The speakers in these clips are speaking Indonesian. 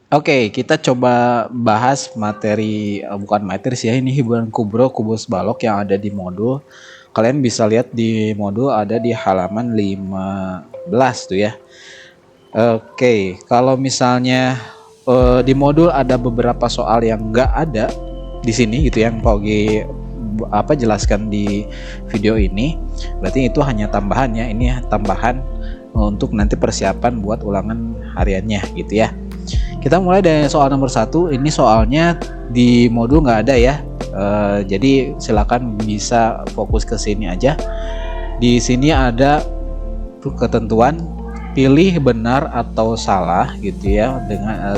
Oke, kita coba bahas materi, bukan materi sih ya, ini hiburan kubro kubus balok yang ada di modul. Kalian bisa lihat di modul ada di halaman 15 tuh ya. Oke, kalau misalnya di modul ada beberapa soal yang nggak ada di sini gitu yang Pogi jelaskan di video ini, berarti itu hanya tambahan ya. Ini tambahan untuk nanti persiapan buat ulangan hariannya gitu ya. Kita mulai dari soal nomor 1. Ini soalnya di modul nggak ada ya. Jadi silakan bisa fokus ke sini aja. Di sini ada ketentuan pilih benar atau salah gitu ya dengan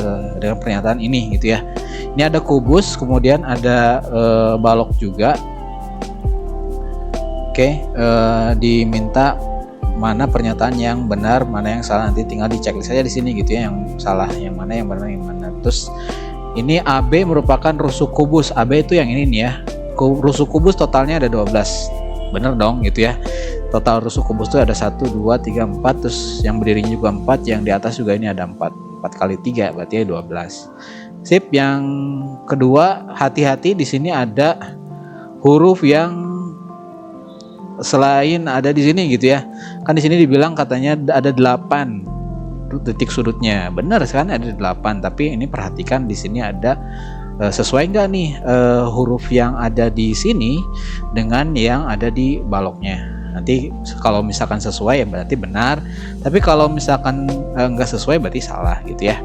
pernyataan ini gitu ya. Ini ada kubus, kemudian ada balok juga. Oke, diminta mana pernyataan yang benar, mana yang salah, nanti tinggal dicek saja di sini gitu ya, yang salah yang mana, yang benar yang mana. Terus ini AB merupakan rusuk kubus. AB itu yang ini nih ya. Rusuk kubus totalnya ada 12. Bener dong gitu ya. Total rusuk kubus itu ada 1 2 3 4, terus yang berdirinya juga 4, yang di atas juga ini ada 4. 4 kali 3 berarti 12. Sip, yang kedua, hati-hati di sini ada huruf yang selain ada di sini gitu ya. Kan di sini dibilang katanya ada 8 titik sudutnya. Benar kan ada 8, tapi ini perhatikan di sini ada sesuai nggak nih huruf yang ada di sini dengan yang ada di baloknya. Nanti kalau misalkan sesuai ya berarti benar, tapi kalau misalkan nggak sesuai berarti salah gitu ya.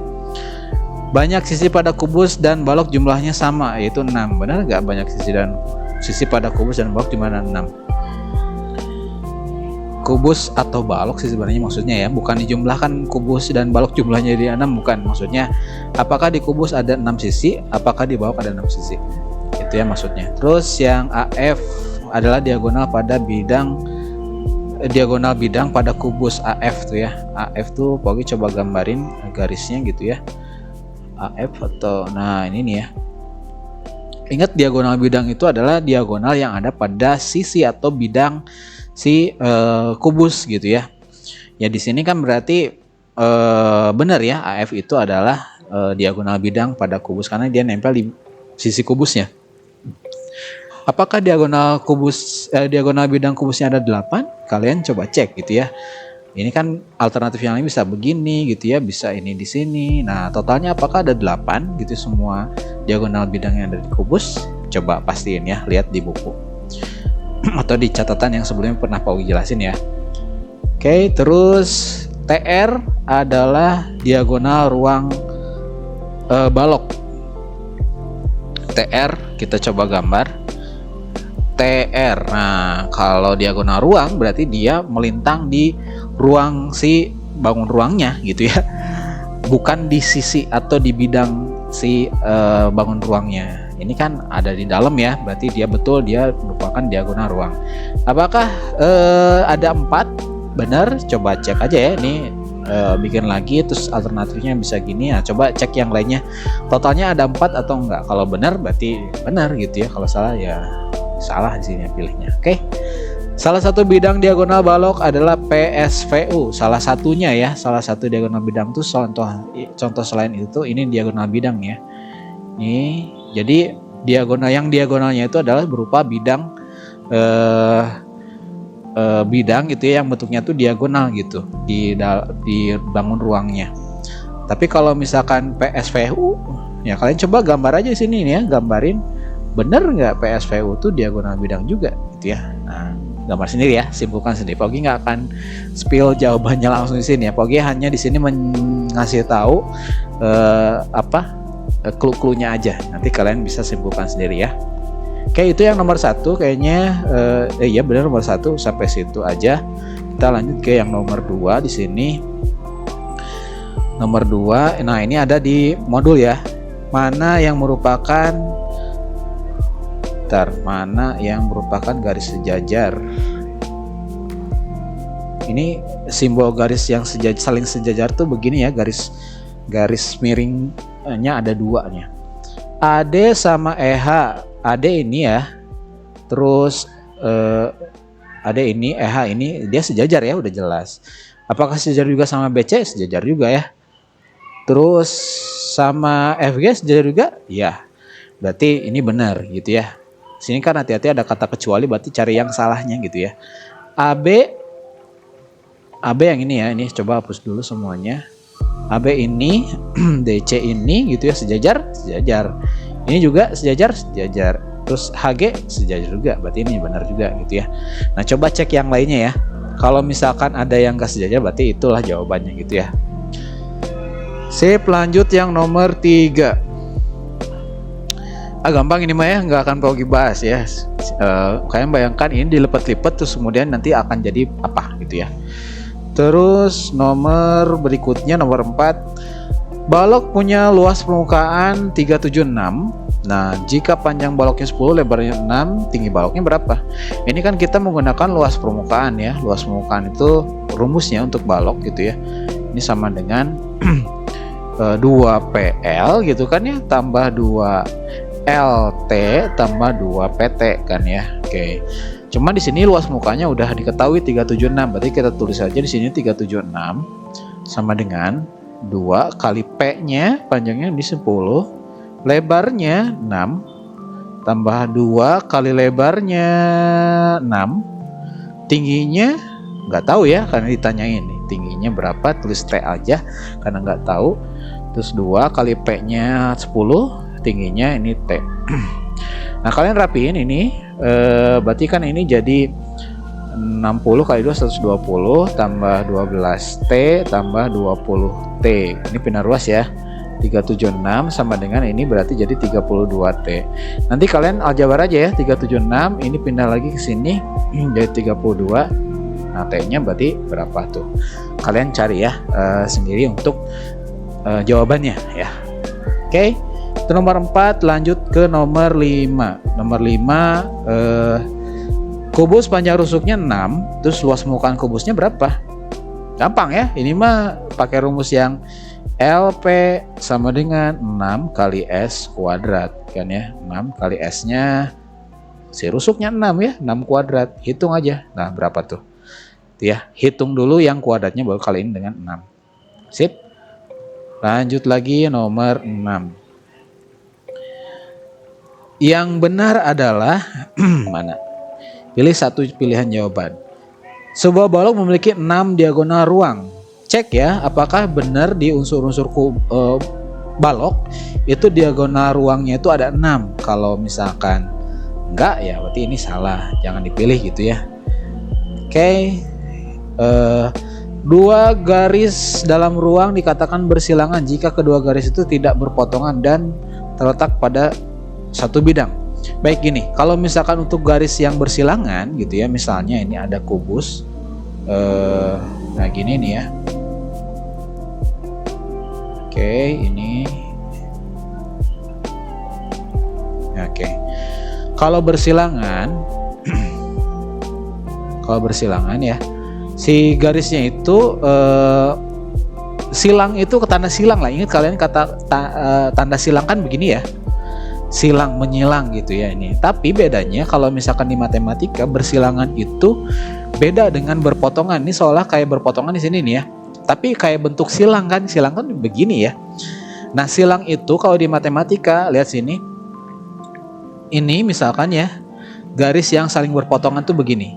Banyak sisi pada kubus dan balok jumlahnya sama, yaitu 6. Benar nggak banyak sisi pada kubus dan balok jumlahnya 6? Kubus atau balok sih sebenarnya maksudnya ya, bukan dijumlahkan kubus dan balok jumlahnya di 6, bukan. Maksudnya apakah di kubus ada 6 sisi, apakah di balok ada 6 sisi, itu ya maksudnya. Terus yang AF adalah diagonal bidang pada kubus AF tuh ya. AF tuh Pogi coba gambarin garisnya gitu ya, AF atau nah ini nih ya. Ingat, diagonal bidang itu adalah diagonal yang ada pada sisi atau bidang si kubus gitu ya. Ya di sini kan berarti benar ya, AF itu adalah diagonal bidang pada kubus karena dia nempel di sisi kubusnya. Apakah diagonal bidang kubusnya ada 8? Kalian coba cek gitu ya. Ini kan alternatif yang lain bisa begini gitu ya, bisa ini di sini. Nah, totalnya apakah ada 8 gitu semua diagonal bidang yang ada di kubus? Coba pastiin ya, lihat di buku atau di catatan yang sebelumnya pernah Pak Ugi jelasin ya. Oke, terus TR adalah diagonal ruang balok. TR kita coba gambar. TR. Nah, kalau diagonal ruang berarti dia melintang di ruang si bangun ruangnya gitu ya. Bukan di sisi atau di bidang si bangun ruangnya. Ini kan ada di dalam ya, berarti dia merupakan diagonal ruang. Apakah ada 4? Benar, coba cek aja ya. Ini bikin lagi, terus alternatifnya bisa gini. Nah, coba cek yang lainnya, totalnya ada 4 atau enggak. Kalau benar berarti benar gitu ya, kalau salah ya salah di sini pilihnya. Oke. Salah satu bidang diagonal balok adalah PSVU. Salah satunya ya, salah satu diagonal bidang itu contoh selain itu ini diagonal bidang ya. Ini jadi diagonalnya itu adalah berupa bidang bidang gitu ya, yang bentuknya tuh diagonal gitu di bangun ruangnya. Tapi kalau misalkan PSVU ya kalian coba gambar aja sini nih ya, gambarin bener nggak PSVU tuh diagonal bidang juga gitu ya. Nah, gambar sendiri ya, simpulkan sendiri. Pogi nggak akan spill jawabannya langsung di sini ya. Pogi hanya di sini ngasih tahu clue-cluenya aja. Nanti kalian bisa simpulkan sendiri ya. Oke, itu yang nomor 1 kayaknya. Iya benar, nomor 1 sampai situ aja. Kita lanjut ke yang nomor 2 di sini. Nomor 2, nah ini ada di modul ya. Mana yang merupakan garis sejajar? Ini simbol garis yang saling sejajar tuh begini ya, garis miringnya ada 2 nya. AD sama EH. AD ini ya, terus AD ini, EH ini dia sejajar ya, udah jelas. Apakah sejajar juga sama BC? Sejajar juga ya. Terus sama FG sejajar juga? Ya. Berarti ini benar gitu ya. Sini kan hati-hati ada kata kecuali, berarti cari yang salahnya gitu ya. AB yang ini ya, ini coba hapus dulu semuanya. AB ini, DC ini gitu ya, sejajar. Ini juga sejajar. Terus HG sejajar juga, berarti ini benar juga gitu ya. Nah coba cek yang lainnya ya. Kalau misalkan ada yang gak sejajar, berarti itulah jawabannya gitu ya. Sip, lanjut yang nomor 3. Gampang ini mah ya, nggak akan perlu dibahas ya. Kalian bayangkan ini dilipat-lipat terus kemudian nanti akan jadi apa gitu ya. Terus nomor berikutnya nomor 4. Balok punya luas permukaan 376. Nah, jika panjang baloknya 10, lebarnya 6, tinggi baloknya berapa? Ini kan kita menggunakan luas permukaan ya. Luas permukaan itu rumusnya untuk balok gitu ya. Ini sama dengan 2PL gitu kan ya, tambah 2LT tambah 2PT kan ya. Oke. Cuma di sini luas mukanya udah diketahui 376, berarti kita tulis saja di sini 376 sama dengan 2 kali P-nya, panjangnya di 10, lebarnya 6 tambah 2 kali lebarnya 6, tingginya nggak tahu ya karena ditanyain nih tingginya berapa, tulis T aja karena nggak tahu. Terus 2 kali P-nya 10, tingginya ini T. Nah kalian rapiin ini, berarti kan ini jadi 60 kali 2 120 tambah 12T tambah 20T. Ini pindah ruas ya. 376 sama dengan ini berarti jadi 32T. Nanti kalian aljabar aja ya, 376 ini pindah lagi ke sini jadi 32. Nah T-nya berarti berapa tuh? Kalian cari ya sendiri untuk jawabannya ya. Oke. Itu nomor 4, lanjut ke nomor 5. Nomor 5, kubus panjang rusuknya 6, terus luas permukaan kubusnya berapa? Gampang ya, ini mah pakai rumus yang LP sama dengan 6 kali S kuadrat kan ya. 6 kali S-nya si rusuknya 6 ya, 6 kuadrat. Hitung aja. Nah, berapa tuh? Tuh ya, hitung dulu yang kuadratnya baru kaliin dengan 6. Sip. Lanjut lagi nomor 6. Yang benar adalah mana? Pilih satu pilihan jawaban. Sebuah balok memiliki 6 diagonal ruang. Cek ya, apakah benar di unsur-unsur balok itu diagonal ruangnya itu ada 6. Kalau misalkan enggak ya berarti ini salah, jangan dipilih gitu ya. Oke. 2 garis dalam ruang dikatakan bersilangan jika kedua garis itu tidak berpotongan dan terletak pada satu bidang. Baik gini, kalau misalkan untuk garis yang bersilangan gitu ya, misalnya ini ada kubus, nah gini nih ya. Oke, ini. Oke. Kalau bersilangan, ya, si garisnya itu silang itu ke tanda silang lah. Ingat kalian kata tanda silang kan begini ya. Silang menyilang gitu ya ini. Tapi bedanya kalau misalkan di matematika bersilangan itu beda dengan berpotongan. Ini seolah kayak berpotongan di sini nih ya. Tapi kayak bentuk silang kan. Silang kan begini ya. Nah, silang itu kalau di matematika lihat sini. Ini misalkan ya, garis yang saling berpotongan tuh begini.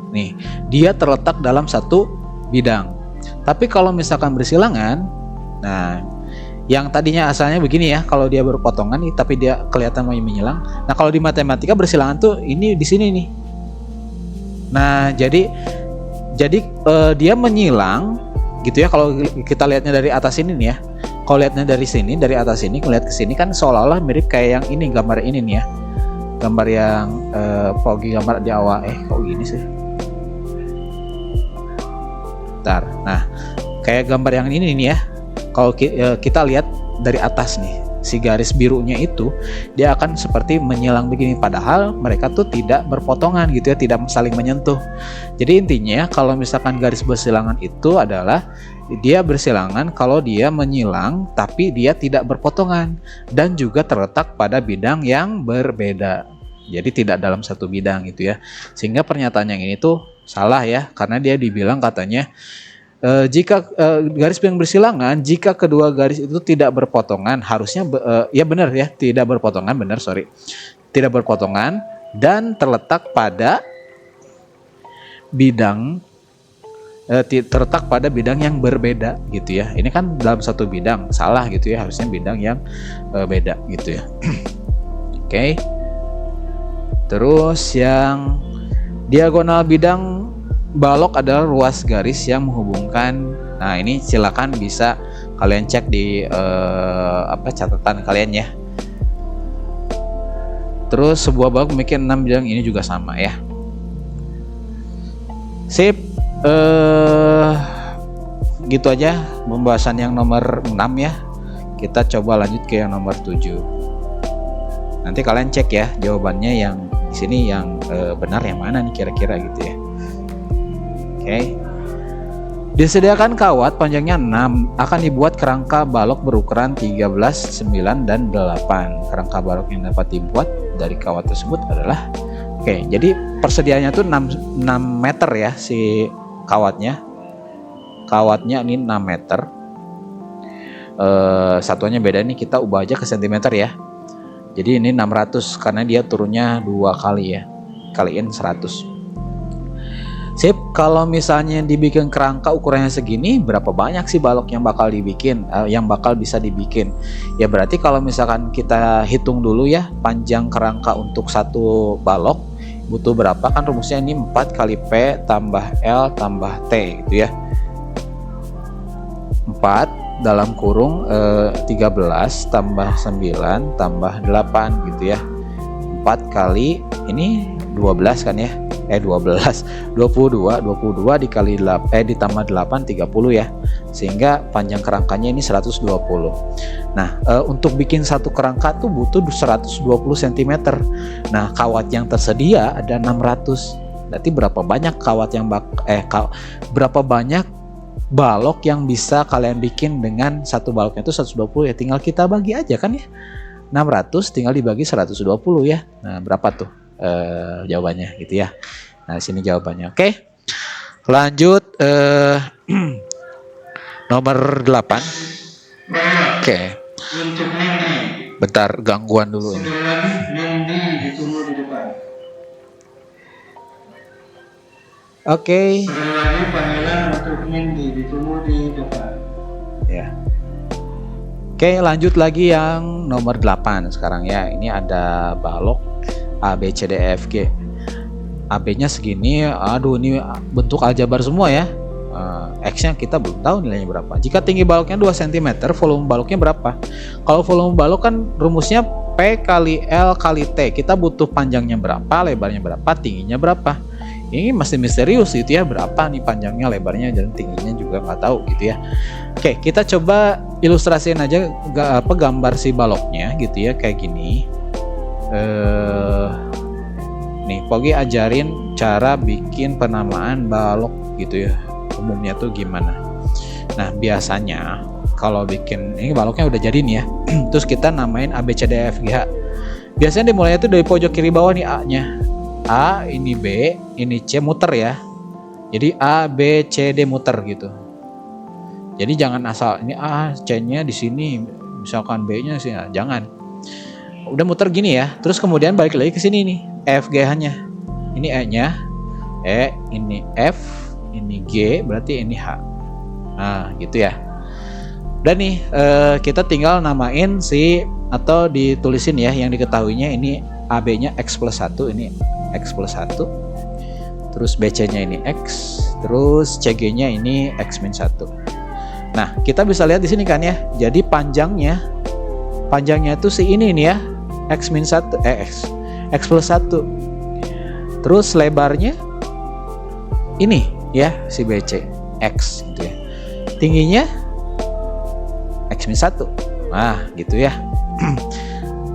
Nih, dia terletak dalam satu bidang. Tapi kalau misalkan bersilangan, nah yang tadinya asalnya begini ya, kalau dia berpotongan nih, tapi dia kelihatan mau menyilang. Nah, kalau di matematika bersilangan tuh ini di sini nih. Nah, jadi dia menyilang gitu ya. Kalau kita lihatnya dari atas ini nih ya. Kalau lihatnya dari sini, dari atas sini, ngeliat ke sini kan seolah-olah mirip kayak yang ini, gambar ini nih ya. Gambar yang gambar di awal. Kok gini sih? Bentar. Nah, kayak gambar yang ini nih ya. Kalau kita lihat dari atas nih, si garis birunya itu dia akan seperti menyilang begini, padahal mereka tuh tidak berpotongan gitu ya, tidak saling menyentuh. Jadi intinya kalau misalkan garis bersilangan itu adalah dia bersilangan kalau dia menyilang tapi dia tidak berpotongan dan juga terletak pada bidang yang berbeda. Jadi tidak dalam satu bidang gitu ya. Sehingga pernyataan yang ini tuh salah ya, karena dia dibilang katanya Jika garis yang bersilangan, jika kedua garis itu tidak berpotongan, harusnya ya benar ya, tidak berpotongan, benar, sorry. Tidak berpotongan dan terletak pada bidang yang berbeda gitu ya. Ini kan dalam satu bidang, salah gitu ya, harusnya bidang yang beda gitu ya. Oke. Terus yang diagonal bidang balok adalah ruas garis yang menghubungkan. Nah, ini silakan bisa kalian cek di catatan kalian ya. Terus sebuah balok memiliki 6 bidang, ini juga sama ya. Sip. Gitu aja pembahasan yang nomor 6 ya. Kita coba lanjut ke yang nomor 7. Nanti kalian cek ya jawabannya yang di sini yang benar yang mana nih kira-kira gitu ya. Oke. Disediakan kawat panjangnya 6, akan dibuat kerangka balok berukuran 13, 9 dan 8. Kerangka balok yang dapat dibuat dari kawat tersebut adalah jadi persediaannya tuh 6 meter ya si kawatnya. Kawatnya ini 6 meter. Satuannya beda nih, kita ubah aja ke sentimeter ya. Jadi ini 600 karena dia turunnya 2 kali ya. Kaliin 100. Sip, kalau misalnya dibikin kerangka ukurannya segini, berapa banyak sih balok yang bakal dibikin, yang bakal bisa dibikin? Ya berarti kalau misalkan kita hitung dulu ya, panjang kerangka untuk satu balok butuh berapa, kan rumusnya ini 4 kali P tambah L tambah T gitu ya. 4 dalam kurung 13 tambah 9 tambah 8 gitu ya. 4 kali ini 12 kan ya. 22 dikali 8 ditambah 8 30 ya. Sehingga panjang kerangkanya ini 120. Nah, untuk bikin satu kerangka tuh butuh 120 cm. Nah, kawat yang tersedia ada 600. Berarti berapa banyak kawat yang berapa banyak balok yang bisa kalian bikin dengan satu baloknya itu 120 ya, tinggal kita bagi aja kan ya. 600 tinggal dibagi 120 ya. Nah, berapa tuh jawabannya gitu ya. Nah, sini jawabannya. Oke. Lanjut nomor 8. Oke. Bentar, gangguan dulu ini. Oke. Ya. Oke, lanjut lagi yang nomor 8 sekarang ya. Ini ada balok A, B, C, D, E, F, G. AB-nya segini. Aduh, ini bentuk aljabar semua ya. X-nya kita belum tahu nilainya berapa. Jika tinggi baloknya 2 cm, volume baloknya berapa? Kalau volume balok kan rumusnya P kali L kali T. Kita butuh panjangnya berapa, lebarnya berapa, tingginya berapa. Ini masih misterius gitu ya, berapa nih panjangnya, lebarnya, dan tingginya juga nggak tahu gitu ya. Oke, kita coba ilustrasiin aja gambar si baloknya gitu ya, kayak gini. Nih, Pogi ajarin cara bikin penamaan balok gitu ya, umumnya tuh gimana. Nah, biasanya kalau bikin ini baloknya udah jadi nih ya, terus kita namain A, B, C, D, E, F, G, H. Biasanya dimulainya tuh dari pojok kiri bawah nih, A-nya. A, ini B, ini C, muter ya. Jadi A, B, C, D muter gitu. Jadi jangan asal ini A, C-nya di sini, misalkan B-nya sih, nah, jangan. Udah muter gini ya. Terus kemudian balik lagi ke sini nih, F, G, H-nya. Ini E-nya, E, ini F, ini G, berarti ini H. Nah, gitu ya. Dan nih kita tinggal namain atau ditulisin ya yang diketahuinya. Ini AB-nya X plus 1, ini X plus 1. Terus BC-nya ini X, terus CG-nya ini X min 1. Nah, kita bisa lihat di sini kan ya. Jadi panjangnya itu ini nih ya, X min 1, X plus 1. Terus lebarnya ini ya, si BC X gitu ya. Tingginya X min 1. Nah, gitu ya.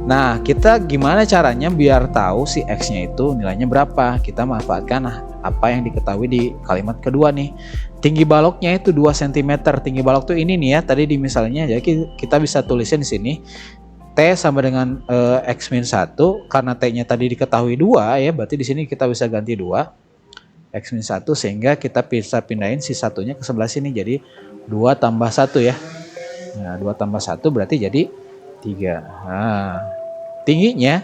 Nah, kita gimana caranya biar tahu si X-nya itu nilainya berapa? Kita manfaatkan apa yang diketahui di kalimat kedua nih. Tinggi baloknya itu 2 cm. Tinggi balok tuh ini nih ya, tadi di misalnya. Jadi kita bisa tulisin di sini T sama dengan X min 1. Karena T-nya tadi diketahui 2 ya, berarti di sini kita bisa ganti 2. X min 1, sehingga kita bisa pindahin si satunya ke sebelah sini, jadi 2 tambah 1 ya. Nah 2 tambah 1 berarti jadi 3. Nah, tingginya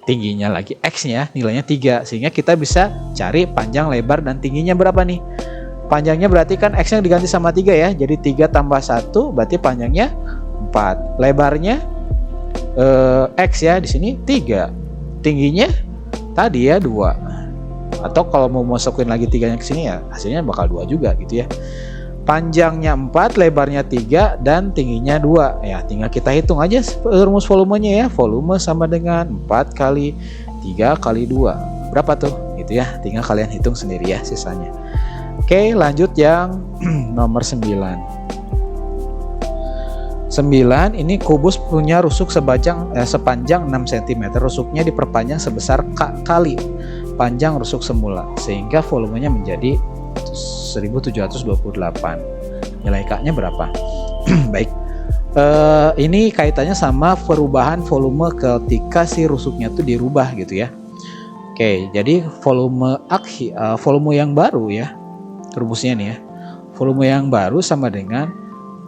tingginya lagi X-nya nilainya 3, sehingga kita bisa cari panjang, lebar, dan tingginya berapa nih. Panjangnya berarti kan X-nya diganti sama 3 ya, jadi 3 tambah 1 berarti panjangnya 4, lebarnya X ya, di sini 3, tingginya tadi ya 2, atau kalau mau masukin lagi 3-nya ke sini ya hasilnya bakal 2 juga gitu ya. Panjangnya 4, lebarnya 3, dan tingginya 2. Ya, tinggal kita hitung aja rumus volumenya ya. Volume sama dengan 4 kali 3 kali 2. Berapa tuh? Gitu ya. Tinggal kalian hitung sendiri ya sisanya. Oke, lanjut yang nomor 9. 9 ini kubus punya rusuk sepanjang 6 cm. Rusuknya diperpanjang sebesar K kali panjang rusuk semula, sehingga volumenya menjadi 1728. Nilai K-nya berapa? Baik, ini kaitannya sama perubahan volume ketika si rusuknya tuh dirubah gitu ya. Oke, jadi volume yang baru ya, rumusnya nih ya. Volume yang baru sama dengan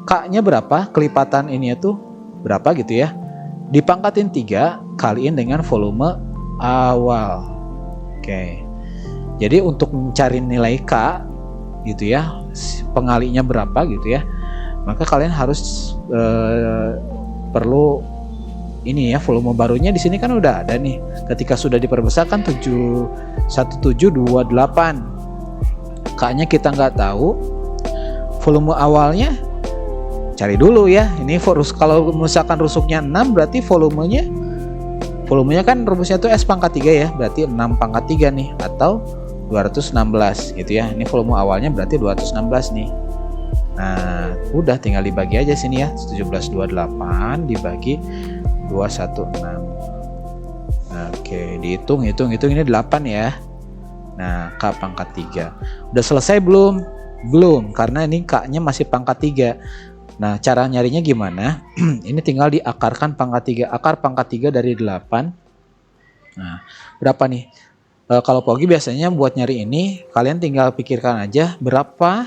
K-nya berapa? Kelipatan ini itu berapa gitu ya. Dipangkatin 3 kaliin dengan volume awal. Oke. Jadi untuk mencari nilai K gitu ya, pengalinya berapa gitu ya, maka kalian harus perlu ini ya, volume barunya di sini kan udah ada nih. Ketika sudah diperbesar kan 1728. K-nya kita nggak tahu. Volume awalnya cari dulu ya. Ini kalau misalkan rusuknya 6 berarti volumenya kan rumusnya tuh S pangkat 3 ya, berarti 6 pangkat 3 nih, atau 216 gitu ya. Ini volume awalnya berarti 216 nih. Nah, udah tinggal dibagi aja sini ya. 1728 dibagi 216. Oke, dihitung ini 8 ya. Nah, K pangkat 3. Udah selesai belum? Belum, karena ini K-nya masih pangkat 3. Nah, cara nyarinya gimana? Ini tinggal diakarkan pangkat 3. Akar pangkat 3 dari 8. Nah, berapa nih? Kalau Pogi biasanya buat nyari ini, kalian tinggal pikirkan aja berapa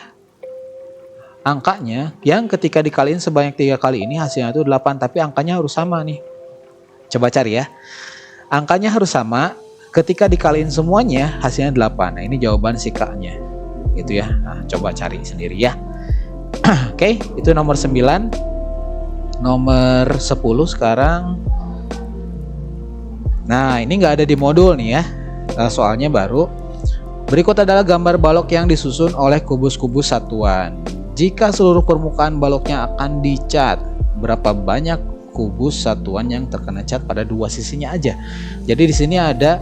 angkanya yang ketika dikaliin sebanyak 3 kali ini hasilnya itu 8, tapi angkanya harus sama nih. Coba cari ya. Angkanya harus sama, ketika dikaliin semuanya hasilnya 8. Nah, ini jawaban si K-nya. Gitu ya. Nah, coba cari sendiri ya. Oke, itu nomor 9. Nomor 10 sekarang. Nah, ini nggak ada di modul nih ya. Soalnya baru. Berikut adalah gambar balok yang disusun oleh kubus-kubus satuan. Jika seluruh permukaan baloknya akan dicat, berapa banyak kubus satuan yang terkena cat pada dua sisinya aja? Jadi di sini ada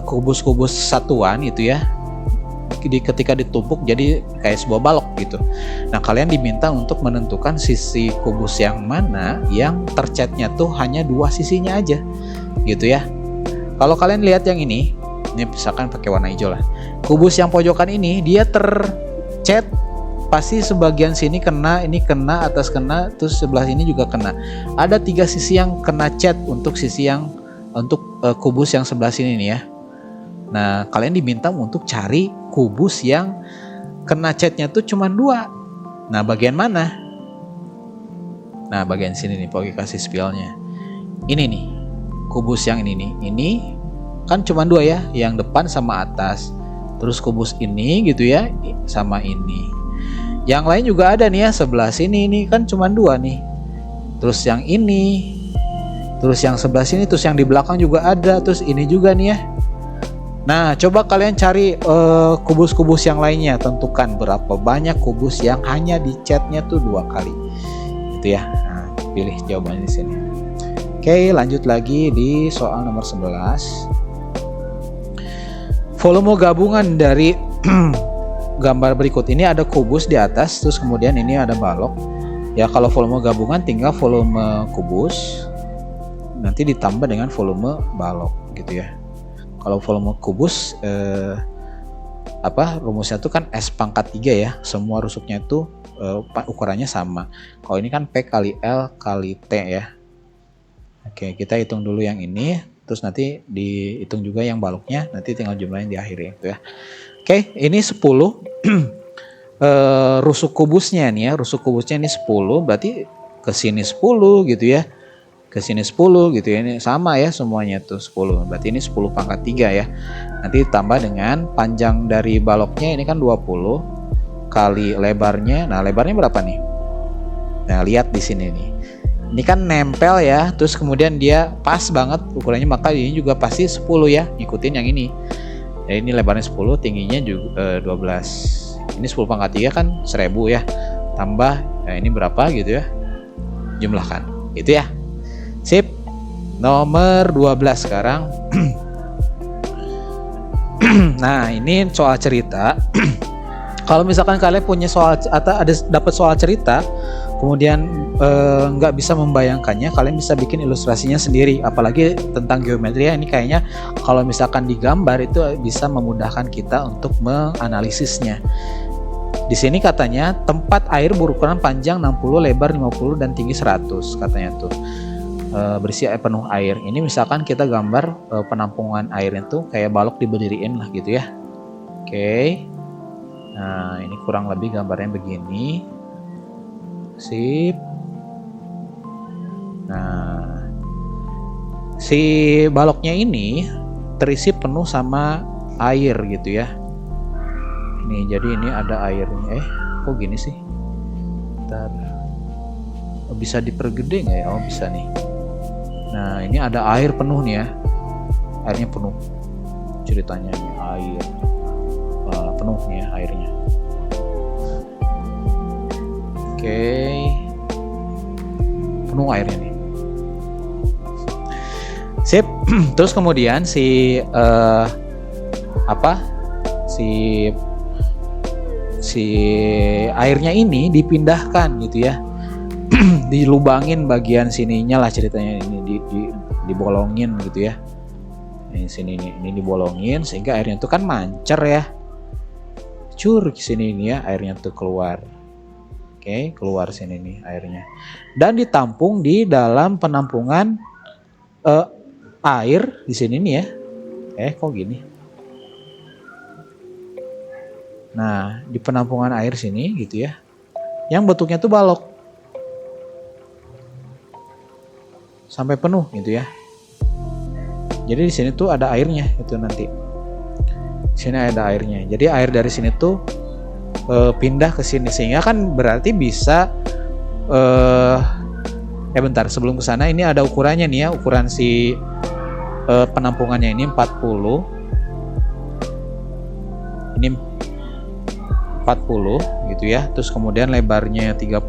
kubus-kubus satuan itu ya. Ketika ditumpuk jadi kayak sebuah balok gitu. Nah, kalian diminta untuk menentukan sisi kubus yang mana yang tercatnya tuh hanya dua sisinya aja, gitu ya. Kalau kalian lihat yang ini misalkan pakai warna hijau lah. Kubus yang pojokan ini dia tercat, pasti sebagian sini kena, ini kena, atas kena, terus sebelah sini juga kena. Ada 3 sisi yang kena cat untuk kubus yang sebelah sini nih ya. Nah, kalian diminta untuk cari kubus yang kena catnya tuh cuma 2. Nah, bagian mana? Nah, bagian sini nih, Pogi kasih spillnya. Ini nih, kubus yang ini nih. Ini kan cuma 2 ya, yang depan sama atas. Terus kubus ini gitu ya, sama ini. Yang lain juga ada nih ya, sebelah sini ini kan cuma 2 nih. Terus yang ini, terus yang sebelah sini, terus yang di belakang juga ada, terus ini juga nih ya. Nah, coba kalian cari kubus-kubus yang lainnya, tentukan berapa banyak kubus yang hanya dicatnya tuh 2 kali. Gitu ya. Nah, pilih jawabannya di sini. Oke, lanjut lagi di soal nomor 11. Volume gabungan dari gambar berikut ini ada kubus di atas, terus kemudian ini ada balok. Ya, kalau volume gabungan tinggal volume kubus nanti ditambah dengan volume balok gitu ya. Kalau volume kubus rumusnya itu kan S pangkat 3 ya. Semua rusuknya itu ukurannya sama. Kalau ini kan P kali L kali T ya. Oke, kita hitung dulu yang ini. terus nanti dihitung juga yang baloknya, nanti tinggal jumlahin di akhir gitu ya. Oke, ini 10 rusuk kubusnya nih ya, rusuk kubusnya ini 10, berarti ke sini 10 gitu ya. Ke sini 10 gitu ya. Ini sama ya semuanya tuh 10. Berarti ini 10 pangkat 3 ya. Nanti tambah dengan panjang dari baloknya ini kan 20 kali lebarnya. Nah, lebarnya berapa nih? Nah, lihat di sini nih. Ini kan nempel ya, terus kemudian dia pas banget ukurannya, maka ini juga pasti 10 ya, ngikutin yang ini. Ya, ini lebarnya 10, tingginya juga 12. Ini 10 pangkat 3 kan 1000 ya. Tambah ini berapa gitu ya. Jumlahkan. Gitu ya. Sip. Nomor 12 sekarang. Nah, ini soal cerita. Kalau misalkan kalian punya soal atau ada dapat soal cerita, kemudian nggak bisa membayangkannya, kalian bisa bikin ilustrasinya sendiri. Apalagi tentang geometri ya, ini kayaknya kalau misalkan digambar itu bisa memudahkan kita untuk menganalisisnya. Di sini katanya tempat air berukuran panjang 60, lebar 50 dan tinggi 100 katanya tuh. Berisi air penuh air. Ini misalkan kita gambar penampungan airnya tuh kayak balok diberdiriin lah gitu ya. Oke. Nah, ini kurang lebih gambarnya begini. Sip. Nah, si baloknya ini terisi penuh sama air gitu ya. Nih, jadi ini ada airnya. Kok gini sih? Bentar. Bisa dipergede nggak ya? Oh, bisa nih. Nah, ini ada air penuh nih ya. Airnya penuh. Ceritanya ini air. Penuh nih ya airnya. Oke. Penuh airnya nih. Sip. Terus kemudian si airnya ini dipindahkan gitu ya. Dilubangin bagian sininya lah ceritanya, ini dibolongin gitu ya. Ini sini ini dibolongin sehingga airnya tuh kan mancer ya. Cur ke sini ini ya, airnya tuh keluar. Oke, keluar sini nih airnya. Dan ditampung di dalam penampungan air di sini nih ya. Kok gini? Nah, di penampungan air sini gitu ya. Yang bentuknya tuh balok. Sampai penuh gitu ya. Jadi di sini tuh ada airnya itu nanti. Di sini ada airnya. Jadi air dari sini tuh pindah ke sini sehingga kan berarti bisa bentar, sebelum ke sana ini ada ukurannya nih ya, ukuran si penampungannya ini 40. Ini 40 gitu ya. Terus kemudian lebarnya 30,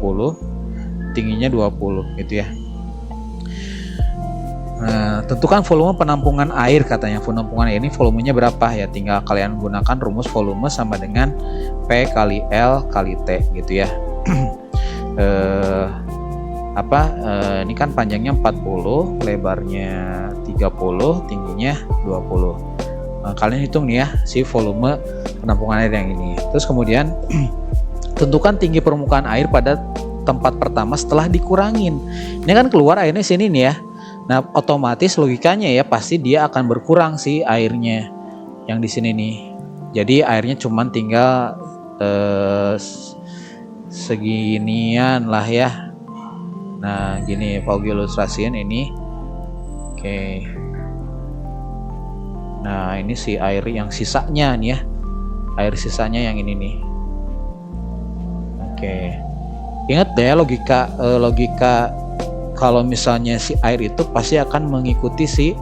tingginya 20 gitu ya. Nah, tentukan volume penampungan air katanya. Penampungan air ini volumenya berapa ya? Tinggal kalian gunakan rumus volume sama dengan P kali L kali T gitu ya. Ini kan panjangnya 40, lebarnya 30, tingginya 20. Nah, kalian hitung nih ya si volume penampungan air yang ini. Terus kemudian tentukan tinggi permukaan air pada tempat pertama setelah dikurangin. Ini kan keluar airnya sini nih ya. Nah, otomatis logikanya ya pasti dia akan berkurang sih airnya yang di sini nih. Jadi airnya cuman tinggal seginian lah ya. Nah, gini Paugi ilustrasiin ini. Oke. Nah, ini si air yang sisanya nih ya. Air sisanya yang ini nih. Oke. Ingat deh logika kalau misalnya si air itu pasti akan mengikuti si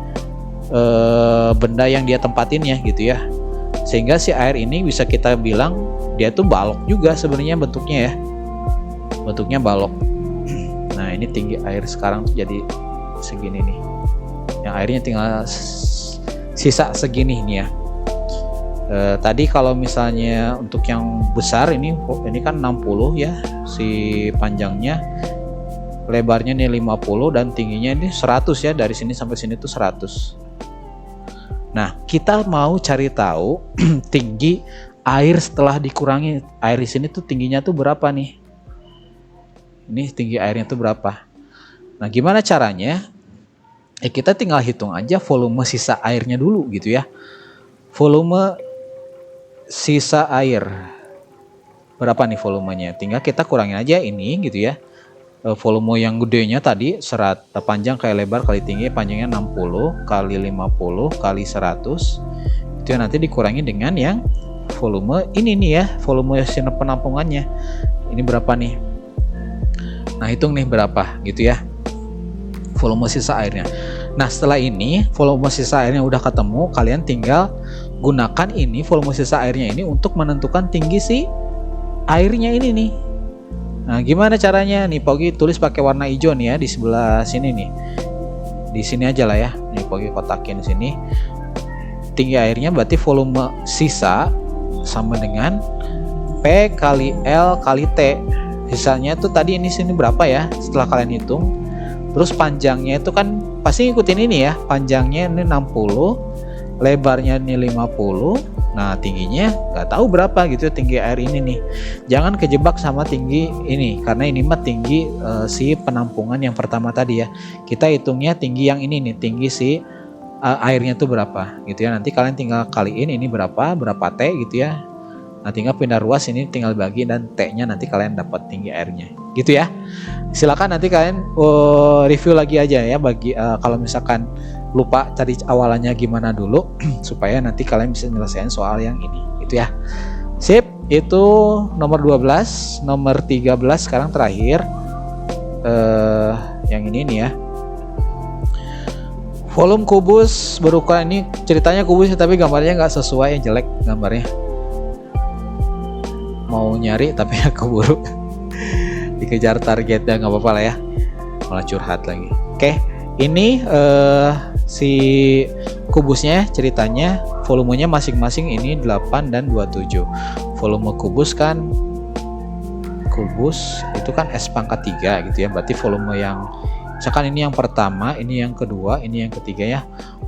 benda yang dia tempatin ya gitu ya. Sehingga si air ini bisa kita bilang dia tuh balok juga sebenarnya bentuknya ya. Bentuknya balok. Nah, ini tinggi air sekarang tuh jadi segini nih. Yang airnya tinggal sisa segini nih ya. Tadi kalau misalnya untuk yang besar ini kan 60 ya si panjangnya. Lebarnya nih 50 dan tingginya ini 100 ya, dari sini sampai sini tuh 100. Nah, kita mau cari tahu tinggi air setelah dikurangi air di sini tuh tingginya tuh berapa nih? Ini tinggi airnya tuh berapa? Nah, gimana caranya? Kita tinggal hitung aja volume sisa airnya dulu gitu ya. Volume sisa air berapa nih volumenya, tinggal kita kurangin aja ini gitu ya. Volume yang gedenya tadi serat panjang kali lebar kali tinggi, panjangnya 60 kali 50 kali 100, itu ya nanti dikurangi dengan yang volume ini nih ya, volume penampungannya ini berapa nih. Nah hitung nih berapa gitu ya volume sisa airnya. Nah setelah ini volume sisa airnya udah ketemu, kalian tinggal gunakan ini volume sisa airnya ini untuk menentukan tinggi si airnya ini nih. Nah gimana caranya nih, Pogi tulis pakai warna hijau nih ya di sebelah sini nih, di sini aja lah ya, nih Pogi kotakin sini. Tinggi airnya berarti volume sisa sama dengan P kali L kali T. Sisanya tuh tadi ini sini berapa ya setelah kalian hitung. Terus panjangnya itu kan pasti ngikutin ini ya, panjangnya ini 60, lebarnya ini 50. Nah tingginya nggak tahu berapa gitu tinggi air ini nih. Jangan kejebak sama tinggi ini, karena ini mah tinggi si penampungan yang pertama tadi ya. Kita hitungnya tinggi yang ini nih, tinggi si airnya tuh berapa gitu ya. Nanti kalian tinggal kaliin ini berapa T gitu ya. Nah tinggal pindah ruas ini, tinggal bagi dan T-nya nanti kalian dapat tinggi airnya gitu ya. Silakan nanti kalian review lagi aja ya, bagi kalau misalkan lupa cari awalannya gimana dulu supaya nanti kalian bisa nyelesain soal yang ini gitu ya. Sip, itu nomor 12, nomor 13 sekarang terakhir yang ini nih ya. Volume kubus berukuran, ini ceritanya kubus tapi gambarnya nggak sesuai, yang jelek gambarnya. Mau nyari tapi ya keburu dikejar targetnya, nggak apa-apa lah ya, malah curhat lagi. Oke, ini si kubusnya ceritanya volumenya masing-masing ini 8 dan 27. Volume kubus kan, kubus itu kan S pangkat 3 gitu ya, berarti volume yang misalkan ini yang pertama, ini yang kedua, ini yang ketiga ya.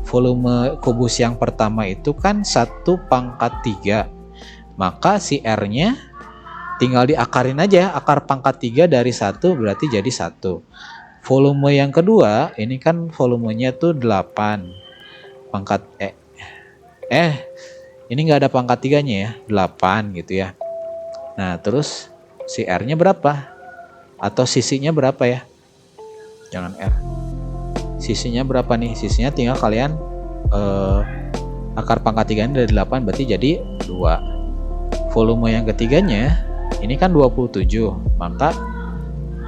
Volume kubus yang pertama itu kan 1 pangkat 3, maka si R-nya tinggal diakarin aja, akar pangkat 3 dari 1 berarti jadi 1. Volume yang kedua ini kan volumenya tuh 8 pangkat ini nggak ada pangkat 3-nya ya, 8 gitu ya. Nah terus si R-nya berapa, atau sisinya berapa ya, jangan R, sisinya berapa nih, sisinya tinggal kalian akar pangkat 3 dari 8 berarti jadi 2. Volume yang ketiganya ini kan 27, maka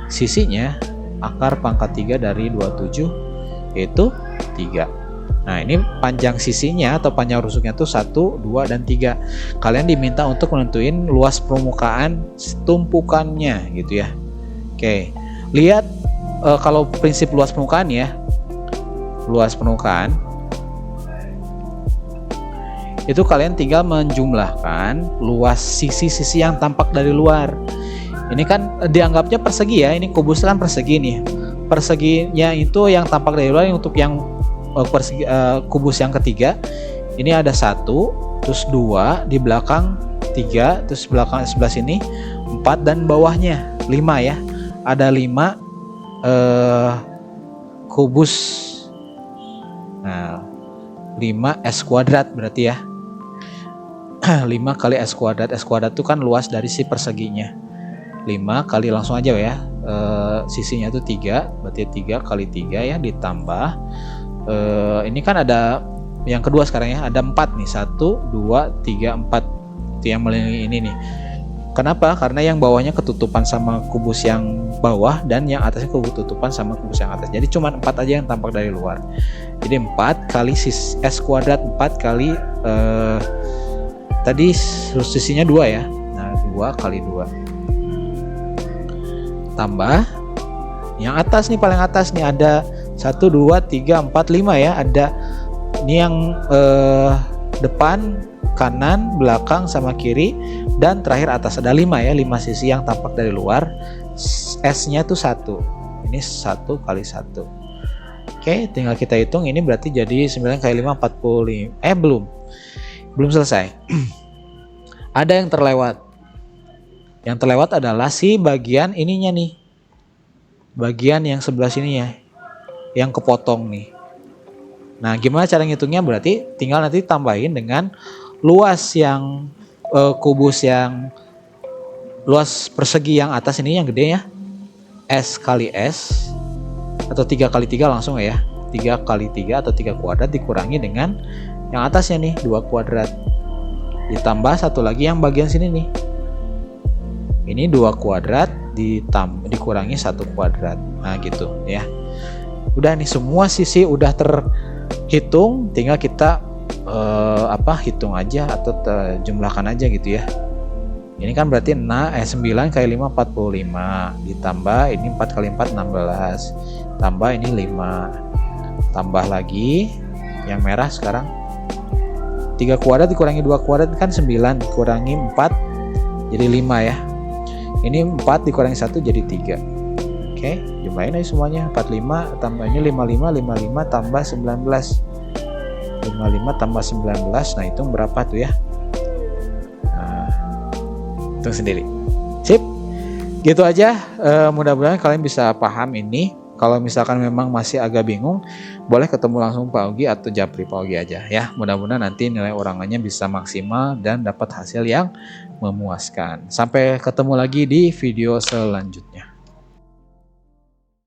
sisinya akar pangkat 3 dari 27 yaitu 3. Nah ini panjang sisinya atau panjang rusuknya tuh 1, 2, dan 3. Kalian diminta untuk menentuin luas permukaan tumpukannya gitu ya. Oke, lihat kalau prinsip luas permukaan ya, luas permukaan itu kalian tinggal menjumlahkan luas sisi-sisi yang tampak dari luar. Ini kan dianggapnya persegi ya, ini kubus kan persegi nih. Perseginya itu yang tampak dari luar. Untuk yang kubus yang ketiga ini ada 1, terus 2 di belakang, 3, terus belakang sebelah sini 4, dan bawahnya 5 ya. Ada 5 kubus. Nah 5 S kuadrat berarti ya. 5 kali S kuadrat itu kan luas dari si perseginya. 5 kali langsung aja ya, sisinya itu 3, berarti 3 kali 3 ya, ditambah ini kan ada yang kedua sekarang ya, ada 4 nih, 1, 2, 3, 4 itu yang mengelilingi ini nih. Kenapa? Karena yang bawahnya ketutupan sama kubus yang bawah, dan yang atasnya ketutupan sama kubus yang atas. Jadi cuma 4 aja yang tampak dari luar. Jadi 4 kali S kuadrat, 4 kali tadi sisinya 2 ya. Nah 2 kali 2 tambah yang atas nih, paling atas nih ada 1, 2, 3, 4, 5 ya. Ada ini yang depan, kanan, belakang, sama kiri, dan terakhir atas ada 5 ya, 5 sisi yang tampak dari luar. S-nya tuh 1. Ini 1 kali 1. Oke, tinggal kita hitung, ini berarti jadi 9 kali 5 45. Belum selesai. Ada yang terlewat. Yang terlewat adalah si bagian ininya nih. Bagian yang sebelah sini ya. Yang kepotong nih. Nah, gimana cara ngitungnya? Berarti tinggal nanti tambahin dengan luas yang kubus yang luas persegi yang atas ini yang gede ya. S kali S atau 3 kali 3 langsung ya. 3 kali 3 atau 3 kuadrat dikurangi dengan yang atasnya nih 2 kuadrat. Ditambah satu lagi yang bagian sini nih. Ini 2 kuadrat dikurangi 1 kuadrat. Nah, gitu ya. Udah nih semua sisi udah terhitung, tinggal kita hitung aja atau jumlahkan aja gitu ya. Ini kan berarti 9 kali 5 45, ditambah ini 4 kali 4 16, tambah ini 5, tambah lagi yang merah sekarang 3 kuadrat dikurangi 2 kuadrat kan 9, dikurangi 4 jadi 5 ya. Ini 4 dikurangi 1 jadi 3. Oke, jumlahin aja semuanya. 45 tambahnya 55, 55 tambah 19, 55 tambah 19. Nah, hitung berapa tuh ya? Sendiri. Sip, gitu aja. Mudah-mudahan kalian bisa paham ini. Kalau misalkan memang masih agak bingung, boleh ketemu langsung Pak Ogi atau japri Pak Ogi aja ya. Mudah-mudahan nanti nilai ulangannya bisa maksimal dan dapat hasil yang memuaskan. Sampai ketemu lagi di video selanjutnya.